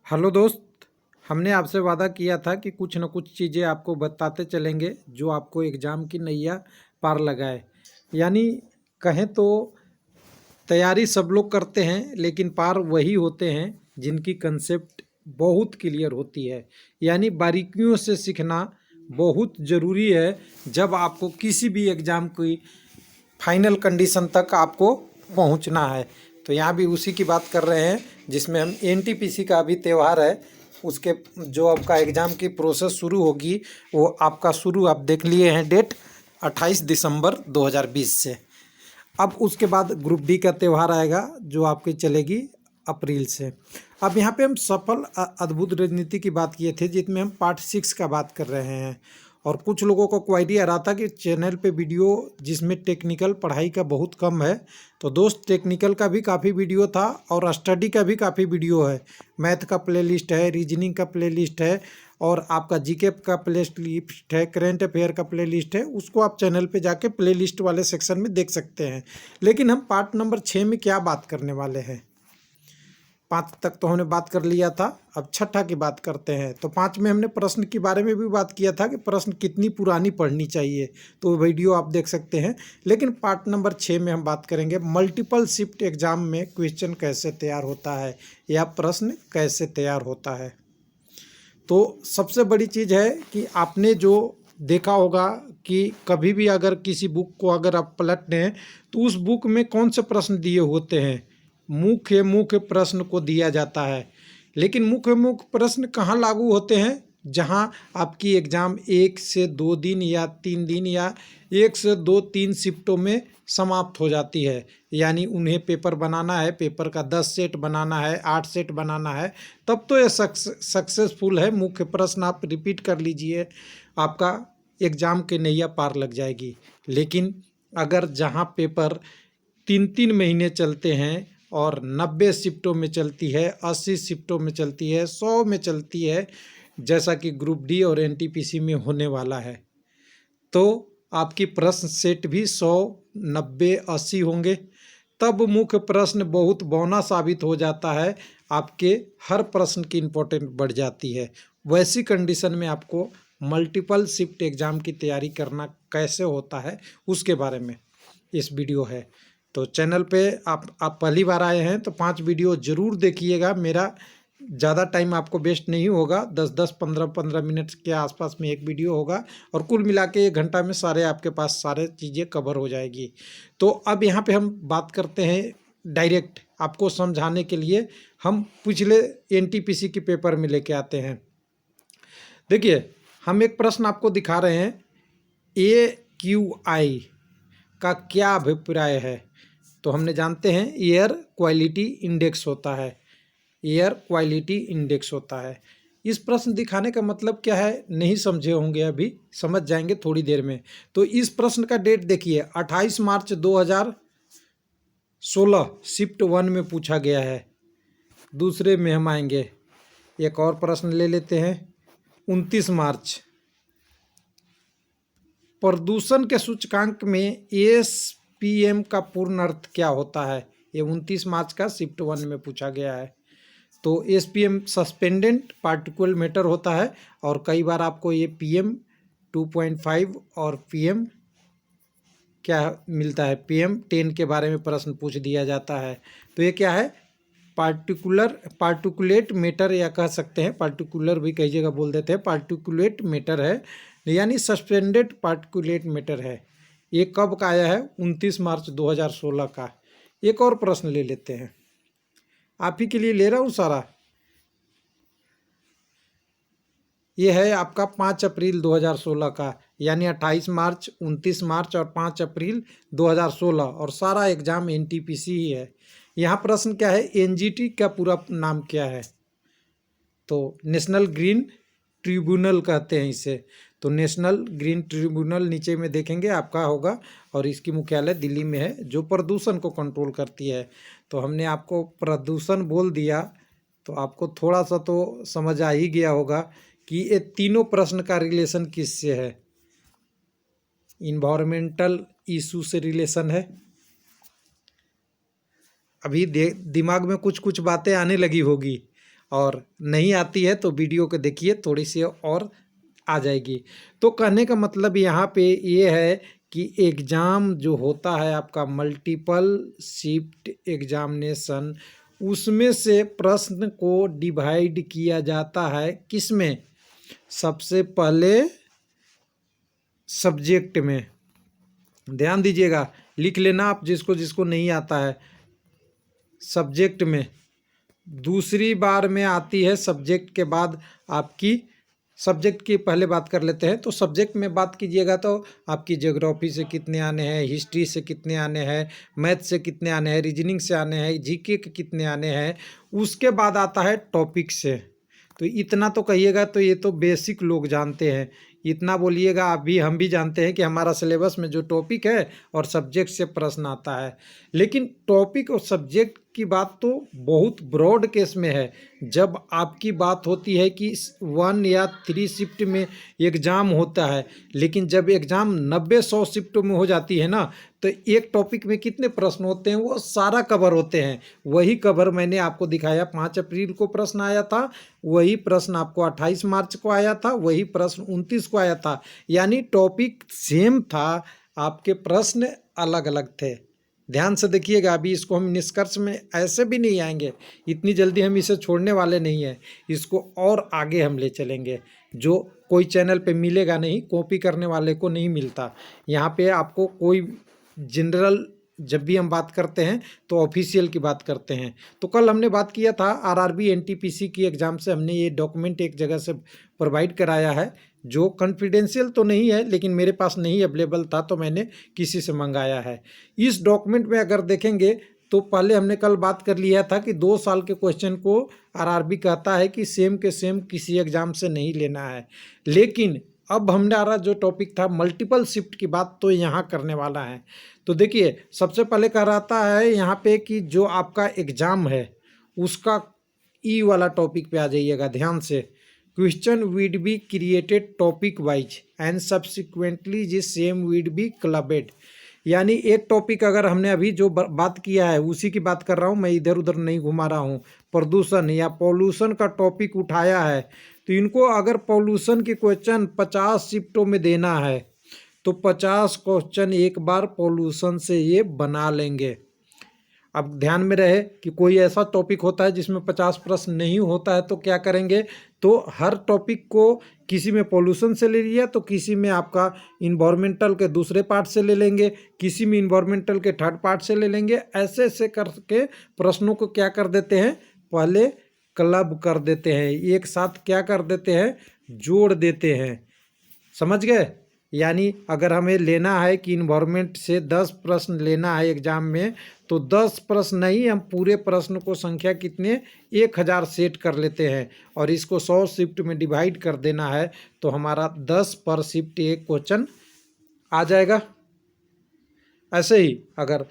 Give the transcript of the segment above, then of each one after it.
Hello दोस्त। हमने आपसे वादा किया था कि कुछ न कुछ चीज़ें आपको बताते चलेंगे जो आपको एग्ज़ाम की नैया पार लगाए। यानी कहें तो तैयारी सब लोग करते हैं लेकिन पार वही होते हैं जिनकी कंसेप्ट बहुत क्लियर होती है। यानी बारीकियों से सीखना बहुत ज़रूरी है जब आपको किसी भी एग्ज़ाम की फाइनल कंडीशन तक आपको पहुंचना है। तो यहाँ भी उसी की बात कर रहे हैं जिसमें हम एनटीपीसी का अभी त्यौहार है, उसके जो आपका एग्ज़ाम की प्रोसेस शुरू होगी वो आपका शुरू आप देख लिए हैं डेट 28 दिसंबर 2020 से। अब उसके बाद ग्रुप डी का त्यौहार आएगा जो आपकी चलेगी अप्रैल से। अब यहाँ पे हम सफल अद्भुत राजनीति की बात किए थे जिसमें हम पार्ट 6 का बात कर रहे हैं। और कुछ लोगों को क्वाइरी आ रहा था कि चैनल पे वीडियो जिसमें टेक्निकल पढ़ाई का बहुत कम है। तो दोस्त टेक्निकल का भी काफ़ी वीडियो था और स्टडी का भी काफ़ी वीडियो है। मैथ का प्लेलिस्ट है, रीजनिंग का प्लेलिस्ट है और आपका जीके का प्लेलिस्ट है, करेंट अफेयर का प्लेलिस्ट है। उसको आप चैनल पे जाके प्लेलिस्ट वाले सेक्शन में देख सकते हैं। लेकिन हम पार्ट नंबर 6 में क्या बात करने वाले हैं। 5 तक तो हमने बात कर लिया था, अब छठा की बात करते हैं। तो 5 में हमने प्रश्न के बारे में भी बात किया था कि प्रश्न कितनी पुरानी पढ़नी चाहिए, तो वीडियो आप देख सकते हैं। लेकिन पार्ट नंबर 6 में हम बात करेंगे मल्टीपल शिफ्ट एग्जाम में क्वेश्चन कैसे तैयार होता है या प्रश्न कैसे तैयार होता है। तो सबसे बड़ी चीज़ है कि आपने जो देखा होगा कि कभी भी अगर किसी बुक को अगर आप पलट दें तो उस बुक में कौन से प्रश्न दिए होते हैं, मुख्य मुख्य प्रश्न को दिया जाता है। लेकिन मुख्य मुख्य प्रश्न कहाँ लागू होते हैं, जहाँ आपकी एग्ज़ाम 1 से 2 दिन या 3 दिन या 1 से 2-3 शिफ्टों में समाप्त हो जाती है। यानी उन्हें पेपर बनाना है, पेपर का 10 सेट बनाना है, 8 सेट बनाना है, तब तो ये सक्सेसफुल है। मुख्य प्रश्न आप रिपीट कर लीजिए, आपका एग्ज़ाम के नैया पार लग जाएगी। लेकिन अगर जहाँ पेपर 3-3 महीने चलते हैं और 90 शिफ्टों में चलती है, 80 शिफ्टों में चलती है, 100 में चलती है, जैसा कि ग्रुप डी और एनटीपीसी में होने वाला है, तो आपकी प्रश्न सेट भी 100, 90, 80 होंगे। तब मुख्य प्रश्न बहुत बौना साबित हो जाता है, आपके हर प्रश्न की इम्पोर्टेंट बढ़ जाती है। वैसी कंडीशन में आपको मल्टीपल शिफ्ट एग्ज़ाम की तैयारी करना कैसे होता है उसके बारे में इस वीडियो है। तो चैनल पे आप पहली बार आए हैं तो 5 वीडियो ज़रूर देखिएगा। मेरा ज़्यादा टाइम आपको वेस्ट नहीं होगा, 10-10, 15-15 मिनट के आसपास में एक वीडियो होगा और कुल मिला के 1 घंटा में सारे आपके पास सारे चीज़ें कवर हो जाएगी। तो अब यहाँ पे हम बात करते हैं डायरेक्ट आपको समझाने के लिए, हम पिछले एनटीपीसी के पेपर में लेके आते हैं। देखिए, हम एक प्रश्न आपको दिखा रहे हैं, AQI का क्या अभिप्राय है। तो हमने जानते हैं एयर क्वालिटी इंडेक्स होता है, एयर क्वालिटी इंडेक्स होता है। इस प्रश्न दिखाने का मतलब क्या है नहीं समझे होंगे, अभी समझ जाएंगे थोड़ी देर में। तो इस प्रश्न का डेट देखिए, 28 मार्च 2016 शिफ्ट 1 में पूछा गया है। दूसरे में हम आएंगे, एक और प्रश्न ले लेते हैं, 29 मार्च, प्रदूषण के सूचकांक में SPM का पूर्ण अर्थ क्या होता है। ये 29 मार्च का शिफ्ट 1 में पूछा गया है। तो SPM सस्पेंडेंट पार्टिकुलर मैटर होता है और कई बार आपको ये PM 2.5 और PM क्या मिलता है, PM 10 के बारे में प्रश्न पूछ दिया जाता है। तो ये क्या है, पार्टिकुलेट मैटर या कह सकते हैं पार्टिकुलर भी कई जगह बोल देते हैं, पार्टिकुलेट मैटर है यानी सस्पेंडेड पार्टिकुलेट मैटर है। ये कब का आया है, 29 मार्च 2016 का। एक और प्रश्न ले लेते हैं, आप ही के लिए ले रहा हूँ सारा। ये है आपका 5 अप्रैल 2016 का, यानी 28 मार्च, 29 मार्च और 5 अप्रैल 2016, और सारा एग्जाम एनटीपीसी ही है। यहाँ प्रश्न क्या है, एनजीटी का पूरा नाम क्या है। तो नेशनल ग्रीन ट्रिब्यूनल कहते हैं इसे। तो नेशनल ग्रीन ट्रिब्यूनल नीचे में देखेंगे आपका होगा और इसकी मुख्यालय दिल्ली में है, जो प्रदूषण को कंट्रोल करती है। तो हमने आपको प्रदूषण बोल दिया तो आपको थोड़ा सा तो समझ आ ही गया होगा कि ये तीनों प्रश्न का रिलेशन किससे है। इन्वायरमेंटल इशू से रिलेशन है। अभी दिमाग में कुछ कुछ बातें आने लगी होगी और नहीं आती है तो वीडियो को देखिए, थोड़ी सी और आ जाएगी। तो कहने का मतलब यहाँ पे ये है कि एग्ज़ाम जो होता है आपका मल्टीपल शिफ्ट एग्जामिनेशन, उसमें से प्रश्न को डिवाइड किया जाता है किसमें? सबसे पहले सब्जेक्ट में। ध्यान दीजिएगा, लिख लेना आप जिसको जिसको नहीं आता है। सब्जेक्ट में दूसरी बार में आती है, सब्जेक्ट के बाद आपकी, सब्जेक्ट की पहले बात कर लेते हैं। तो सब्जेक्ट में बात कीजिएगा तो आपकी ज्योग्राफी से कितने आने हैं, हिस्ट्री से कितने आने हैं, मैथ से कितने आने हैं, रीजनिंग से आने हैं, जीके के कितने आने हैं। उसके बाद आता है टॉपिक से। तो इतना तो कहिएगा तो ये तो बेसिक लोग जानते हैं, इतना बोलिएगा आप भी, हम भी जानते हैं कि हमारा सिलेबस में जो टॉपिक है और सब्जेक्ट से प्रश्न आता है। लेकिन टॉपिक और सब्जेक्ट की बात तो बहुत ब्रॉड केस में है। जब आपकी बात होती है कि 1 या 3 शिफ्ट में एग्ज़ाम होता है, लेकिन जब एग्ज़ाम 90-100 शिफ्टों में हो जाती है ना, तो एक टॉपिक में कितने प्रश्न होते हैं? वो सारा कवर होते हैं। वही कवर मैंने आपको दिखाया, 5 अप्रैल को प्रश्न आया था, वही प्रश्न आपको 28 मार्च को आया था, वही प्रश्न 29 को आया था। यानी टॉपिक सेम था, आपके प्रश्न अलग अलग थे। ध्यान से देखिएगा, अभी इसको हम निष्कर्ष में ऐसे भी नहीं आएंगे, इतनी जल्दी हम इसे छोड़ने वाले नहीं हैं, इसको और आगे हम ले चलेंगे। जो कोई चैनल पे मिलेगा नहीं, कॉपी करने वाले को नहीं मिलता। यहाँ पे आपको कोई जनरल, जब भी हम बात करते हैं तो ऑफिशियल की बात करते हैं। तो कल हमने बात किया था आरआरबी एनटीपीसी की एग्ज़ाम से, हमने ये डॉक्यूमेंट एक जगह से प्रोवाइड कराया है, जो कॉन्फिडेंशियल तो नहीं है लेकिन मेरे पास नहीं अवेलेबल था तो मैंने किसी से मंगाया है। इस डॉक्यूमेंट में अगर देखेंगे तो पहले हमने कल बात कर लिया था कि 2 साल के क्वेश्चन को आरआरबी कहता है कि सेम के सेम किसी एग्ज़ाम से नहीं लेना है। लेकिन अब हमारा जो टॉपिक था मल्टीपल शिफ्ट की बात तो यहाँ करने वाला है। तो देखिए, सबसे पहले कह रहता है यहाँ पे कि जो आपका एग्ज़ाम है उसका ई वाला टॉपिक पे आ जाइएगा ध्यान से। Question will be created topic wise and subsequently जी सेम विड बी क्लबेड। यानी एक टॉपिक अगर हमने अभी जो बात किया है उसी की बात कर रहा हूँ मैं, इधर उधर नहीं घुमा रहा हूँ। प्रदूषण या पॉल्यूशन का टॉपिक उठाया है, तो इनको अगर पॉल्यूशन के क्वेश्चन 50 शिफ्टों में देना है तो 50 क्वेश्चन एक बार पॉल्यूशन से ये बना लेंगे। अब ध्यान में रहे कि कोई ऐसा टॉपिक होता है जिसमें 50 प्रश्न नहीं होता है तो क्या करेंगे, तो हर टॉपिक को किसी में पॉल्यूशन से ले लिया तो किसी में आपका इन्वायरमेंटल के दूसरे पार्ट से ले लेंगे, किसी में इन्वायरमेंटल के थर्ड पार्ट से ले लेंगे। ऐसे ऐसे करके प्रश्नों को क्या कर देते हैं, पहले क्लब कर देते हैं, एक साथ क्या कर देते हैं, जोड़ देते हैं। समझ गए? यानी अगर हमें लेना है कि इन्वायरमेंट से 10 प्रश्न लेना है एग्जाम में, तो 10 प्रश्न नहीं, हम पूरे प्रश्न को संख्या कितने 1000 सेट कर लेते हैं और इसको 100 शिफ्ट में डिवाइड कर देना है, तो हमारा 10 पर शिफ्ट एक क्वेश्चन आ जाएगा। ऐसे ही अगर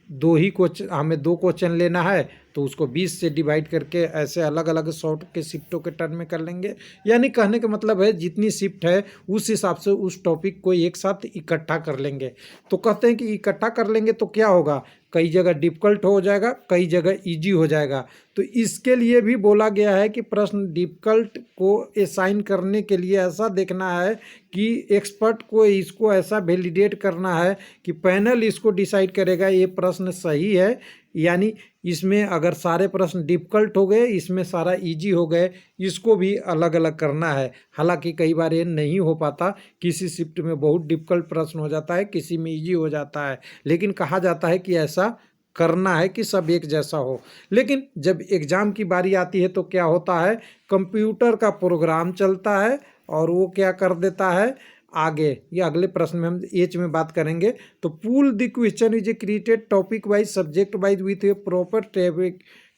हमें 2 क्वेश्चन लेना है तो उसको 20 से डिवाइड करके ऐसे अलग अलग शॉर्ट के शिफ्टों के टर्म में कर लेंगे। यानी कहने का मतलब है जितनी शिफ्ट है उस हिसाब से उस टॉपिक को एक साथ इकट्ठा कर लेंगे। तो कहते हैं कि इकट्ठा कर लेंगे तो क्या होगा, कई जगह डिफ़िकल्ट हो जाएगा, कई जगह इजी हो जाएगा। तो इसके लिए भी बोला गया है कि प्रश्न डिफ़िकल्ट को असाइन करने के लिए ऐसा देखना है कि एक्सपर्ट को इसको ऐसा वैलिडेट करना है कि पैनल इसको डिसाइड करेगा ये प्रश्न सही है, यानी इसमें अगर सारे प्रश्न डिफ़िकल्ट हो गए, इसमें सारा इजी हो गए, इसको भी अलग अलग करना है। हालांकि कई बार ये नहीं हो पाता, किसी शिफ्ट में बहुत डिफ़िकल्ट प्रश्न हो जाता है, किसी में इजी हो जाता है, लेकिन कहा जाता है कि ऐसा करना है कि सब एक जैसा हो। लेकिन जब एग्ज़ाम की बारी आती है तो क्या होता है, कंप्यूटर का प्रोग्राम चलता है और वो क्या कर देता है आगे, ये अगले प्रश्न में हम एच में बात करेंगे। तो pool the question is a created topic wise subject wise with a proper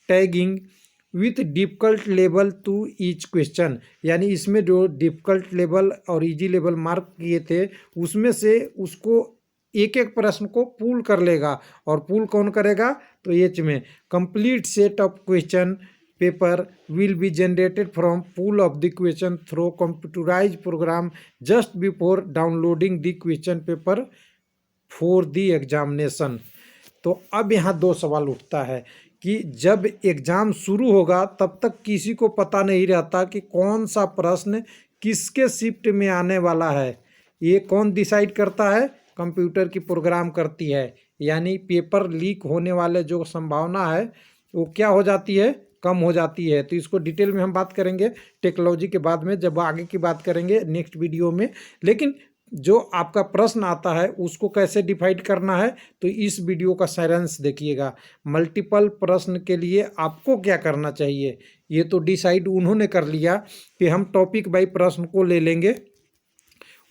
tagging with difficult level to each question. यानी इसमें जो डिफ़िकल्ट लेवल और इजी लेवल मार्क किए थे उसमें से उसको एक एक प्रश्न को पूल कर लेगा। और पूल कौन करेगा, तो एच में complete set of question paper will be generated from pool of the question through computerized program just before downloading the question paper for the examination। तो अब यहाँ 2 सवाल उठता है कि जब एग्ज़ाम शुरू होगा तब तक किसी को पता नहीं रहता कि कौन सा प्रश्न किसके शिफ्ट में आने वाला है। ये कौन डिसाइड करता है? कंप्यूटर की प्रोग्राम करती है। यानी पेपर लीक होने वाले जो संभावना है वो क्या हो जाती है? कम हो जाती है। तो इसको डिटेल में हम बात करेंगे टेक्नोलॉजी के बाद में, जब आगे की बात करेंगे नेक्स्ट वीडियो में। लेकिन जो आपका प्रश्न आता है उसको कैसे डिफाइड करना है, तो इस वीडियो का सारांश देखिएगा। मल्टीपल प्रश्न के लिए आपको क्या करना चाहिए, ये तो डिसाइड उन्होंने कर लिया कि हम टॉपिक बाई प्रश्न को ले लेंगे,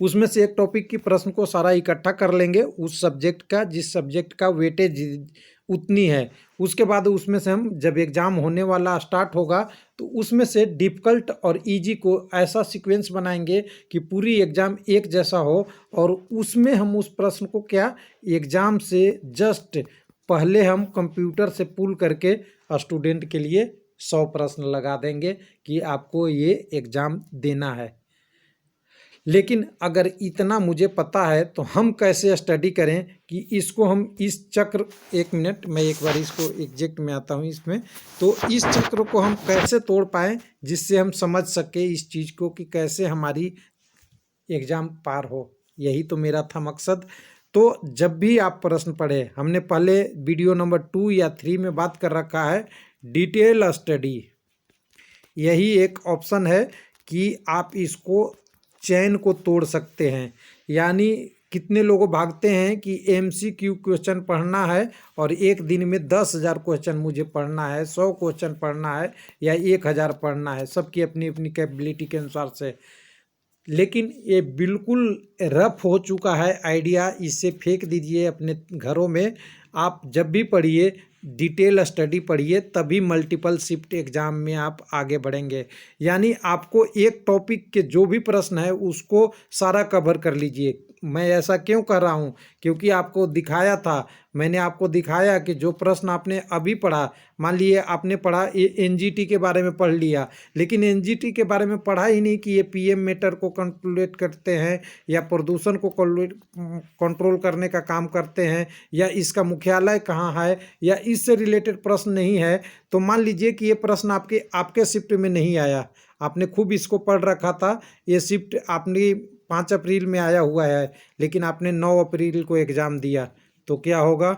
उसमें से एक टॉपिक की प्रश्न को सारा इकट्ठा कर लेंगे उस सब्जेक्ट का, जिस सब्जेक्ट का वेटेज उतनी है। उसके बाद उसमें से हम जब एग्ज़ाम होने वाला स्टार्ट होगा तो उसमें से डिफ़िकल्ट और इजी को ऐसा सीक्वेंस बनाएंगे कि पूरी एग्ज़ाम एक जैसा हो, और उसमें हम उस प्रश्न को क्या एग्ज़ाम से जस्ट पहले हम कंप्यूटर से पुल करके स्टूडेंट के लिए 100 प्रश्न लगा देंगे कि आपको ये एग्ज़ाम देना है। लेकिन अगर इतना मुझे पता है तो हम कैसे स्टडी करें कि इसको हम इस चक्र, एक मिनट मैं एक बार इसको एग्जैक्ट में आता हूँ इसमें, तो इस चक्र को हम कैसे तोड़ पाएँ जिससे हम समझ सके इस चीज़ को कि कैसे हमारी एग्ज़ाम पार हो। यही तो मेरा था मकसद। तो जब भी आप प्रश्न पढ़े, हमने पहले वीडियो नंबर 2 या 3 में बात कर रखा है डिटेल स्टडी। यही एक ऑप्शन है कि आप इसको चैन को तोड़ सकते हैं। यानी कितने लोग भागते हैं कि MCQ क्वेश्चन पढ़ना है और एक दिन में 10,000 क्वेश्चन मुझे पढ़ना है, 100 क्वेश्चन पढ़ना है या 1,000 पढ़ना है, सबकी अपनी अपनी कैपेबिलिटी के अनुसार से। लेकिन ये बिल्कुल रफ हो चुका है आइडिया, इसे फेंक दीजिए अपने घरों में। आप जब भी पढ़िए डिटेल स्टडी पढ़िए, तभी मल्टीपल शिफ्ट एग्ज़ाम में आप आगे बढ़ेंगे। यानी आपको एक टॉपिक के जो भी प्रश्न है उसको सारा कवर कर लीजिए। मैं ऐसा क्यों कर रहा हूँ, क्योंकि आपको दिखाया था, मैंने आपको दिखाया कि जो प्रश्न आपने अभी पढ़ा, मान लिए आपने पढ़ा NGT के बारे में पढ़ लिया, लेकिन NGT के बारे में पढ़ा ही नहीं कि ये PM मीटर को कैलकुलेट करते हैं या प्रदूषण को कंट्रोल करने का काम करते हैं या इसका मुख्यालय कहाँ है, या इससे रिलेटेड प्रश्न नहीं है। तो मान लीजिए कि ये प्रश्न आपके शिफ्ट में नहीं आया, आपने खूब इसको पढ़ रखा था, ये शिफ्ट आपने 5 अप्रैल में आया हुआ है, लेकिन आपने 9 अप्रैल को एग्ज़ाम दिया, तो क्या होगा?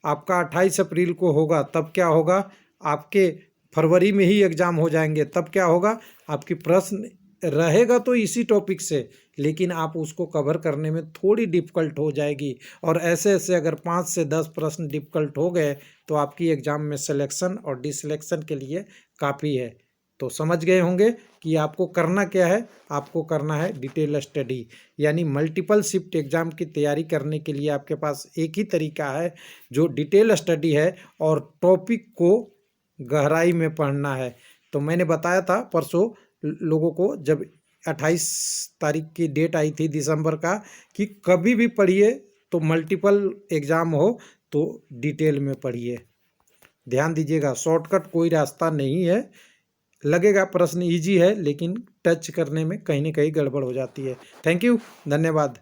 आपका 28 अप्रैल को होगा, तब क्या होगा? आपके फरवरी में ही एग्ज़ाम हो जाएंगे, तब क्या होगा? आपकी प्रश्न रहेगा तो इसी टॉपिक से, लेकिन आप उसको कवर करने में थोड़ी डिफ़िकल्ट हो जाएगी। और ऐसे ऐसे अगर 5 से 10 प्रश्न डिफ़िकल्ट हो गए तो आपकी एग्ज़ाम में सिलेक्शन और डिसलेक्शन के लिए काफ़ी है। तो समझ गए होंगे कि आपको करना क्या है। आपको करना है डिटेल स्टडी, यानी मल्टीपल शिफ्ट एग्ज़ाम की तैयारी करने के लिए आपके पास एक ही तरीका है जो डिटेल स्टडी है, और टॉपिक को गहराई में पढ़ना है। तो मैंने बताया था परसों लोगों को, जब 28 तारीख की डेट आई थी दिसंबर का, कि कभी भी पढ़िए तो मल्टीपल एग्ज़ाम हो तो डिटेल में पढ़िए। ध्यान दीजिएगा, शॉर्टकट कोई रास्ता नहीं है। लगेगा प्रश्न इजी है, लेकिन टच करने में कहीं ना कहीं गड़बड़ हो जाती है। थैंक यू, धन्यवाद।